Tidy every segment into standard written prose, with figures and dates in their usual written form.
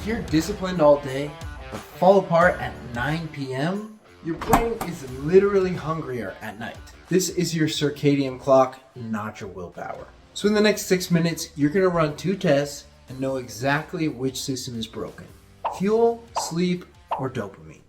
If you're disciplined all day, but fall apart at 9 p.m., your brain is literally hungrier at night. This is your circadian clock, not your willpower. So in the next 6 minutes, you're gonna run 2 tests and know exactly which system is broken: fuel, sleep, or dopamine.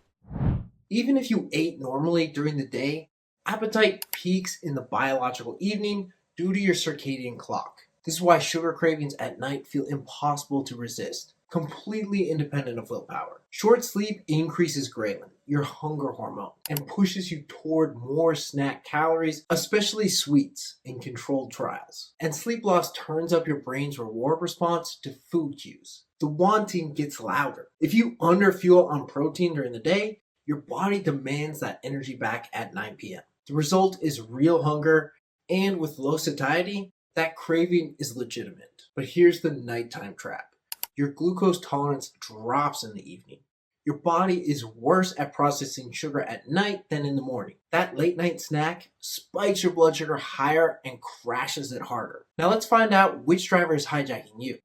Even if you ate normally during the day, appetite peaks in the biological evening due to your circadian clock. This is why sugar cravings at night feel impossible to resist, completely independent of willpower. Short sleep increases ghrelin, your hunger hormone, and pushes you toward more snack calories, especially sweets, in controlled trials. And sleep loss turns up your brain's reward response to food cues. The wanting gets louder. If you underfuel on protein during the day, your body demands that energy back at 9 p.m. The result is real hunger, and with low satiety, that craving is legitimate. But here's the nighttime trap. Your glucose tolerance drops in the evening. Your body is worse at processing sugar at night than in the morning. That late night snack spikes your blood sugar higher and crashes it harder. Now let's find out which driver is hijacking you.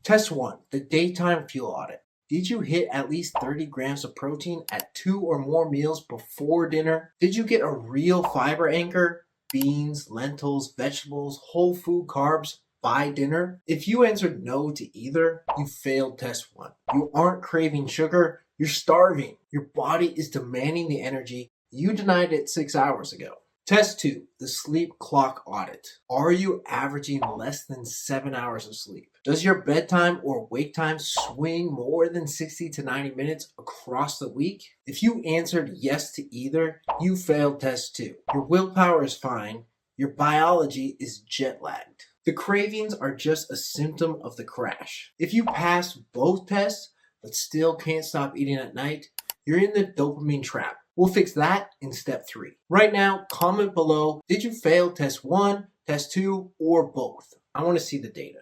Test 1, the daytime fuel audit. Did you hit at least 30 grams of protein at 2 or more meals before dinner? Did you get a real fiber anchor? Beans, lentils, vegetables, whole food carbs by dinner? If you answered no to either, you failed test 1. You aren't craving sugar, you're starving. Your body is demanding the energy you denied it 6 hours ago. Test 2, the sleep clock audit. Are you averaging less than 7 hours of sleep? Does your bedtime or wake time swing more than 60 to 90 minutes across the week? If you answered yes to either, you failed test 2. Your willpower is fine, your biology is jet lagged. The cravings are just a symptom of the crash. If you pass both tests but still can't stop eating at night, you're in the dopamine trap. We'll fix that in step 3. Right now, comment below, did you fail test 1, test 2, or both? I want to see the data.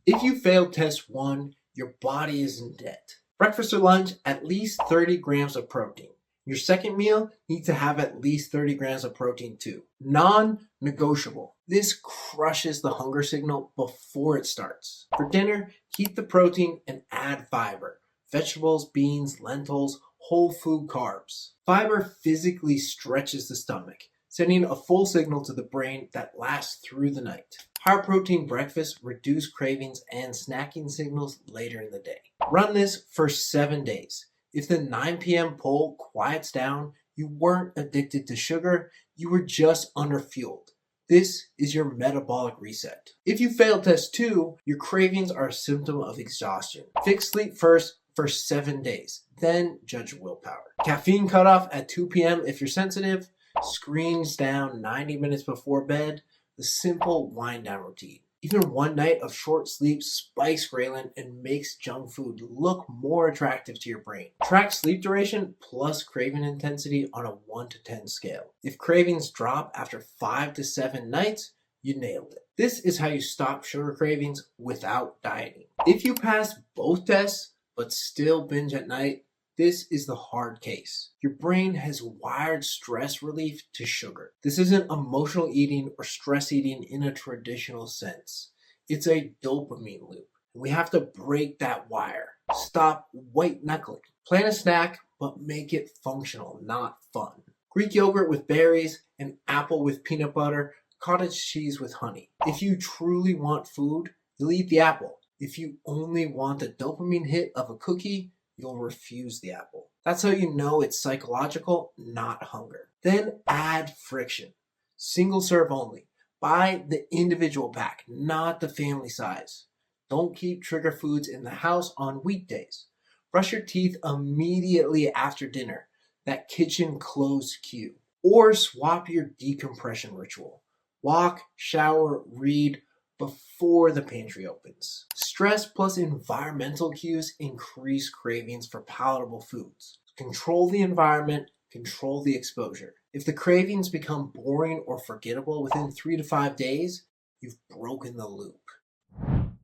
If you failed test 1, your body is in debt. Breakfast or lunch, at least 30 grams of protein. Your second meal needs to have at least 30 grams of protein too. Non-negotiable. This crushes the hunger signal before it starts. For dinner, keep the protein and add fiber. Vegetables, beans, lentils, whole food carbs. Fiber physically stretches the stomach, sending a full signal to the brain that lasts through the night. Higher protein breakfasts reduce cravings and snacking signals later in the day. Run this for 7 days. If the 9 p.m. pull quiets down, you weren't addicted to sugar, you were just underfueled. This is your metabolic reset. If you fail test 2, your cravings are a symptom of exhaustion. Fix sleep first for 7 days, then judge willpower. Caffeine cutoff at 2 p.m. if you're sensitive, screens down 90 minutes before bed, the simple wind down routine. Even one night of short sleep spikes ghrelin and makes junk food look more attractive to your brain. Track sleep duration plus craving intensity on a 1 to 10 scale. If cravings drop after 5 to 7 nights, you nailed it. This is how you stop sugar cravings without dieting. If you pass both tests but still binge at night, this is the hard case. Your brain has wired stress relief to sugar. This isn't emotional eating or stress eating in a traditional sense. It's a dopamine loop. We have to break that wire. Stop white knuckling. Plan a snack, but make it functional, not fun. Greek yogurt with berries, an apple with peanut butter, cottage cheese with honey. If you truly want food, you'll eat the apple. If you only want the dopamine hit of a cookie, you'll refuse the apple. That's how you know it's psychological, not hunger. Then add friction. Single serve only. Buy the individual pack, not the family size. Don't keep trigger foods in the house on weekdays. Brush your teeth immediately after dinner, that kitchen close cue. Or swap your decompression ritual. Walk, shower, read, before the pantry opens. Stress plus environmental cues increase cravings for palatable foods. Control the environment, control the exposure. If the cravings become boring or forgettable within 3 to 5 days, you've broken the loop.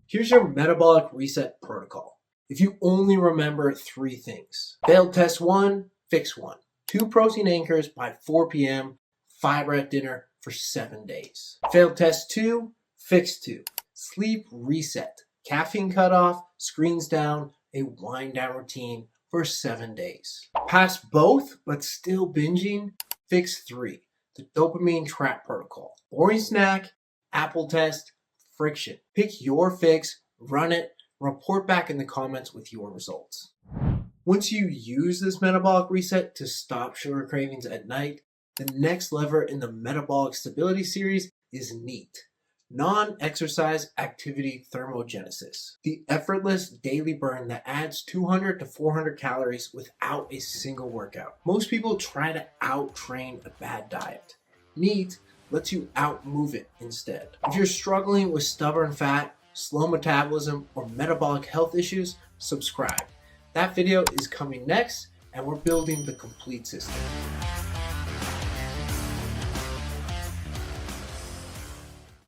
Here's your metabolic reset protocol. If you only remember 3 things: failed test 1, fix 1. 2 protein anchors by 4 p.m., fiber at dinner for 7 days. Failed test 2, fix 2. Sleep reset. Caffeine cutoff, screens down, a wind down routine for 7 days. Pass both, but still binging? Fix 3, the dopamine trap protocol. Boring snack, Apple test, friction. Pick your fix, run it, report back in the comments with your results. Once you use this metabolic reset to stop sugar cravings at night, the next lever in the metabolic stability series is NEAT. Non-exercise activity thermogenesis, the effortless daily burn that adds 200 to 400 calories without a single workout. Most people try to out-train a bad diet. NEAT lets you out-move it instead. If you're struggling with stubborn fat, slow metabolism, or metabolic health issues, subscribe. That video is coming next, and we're building the complete system.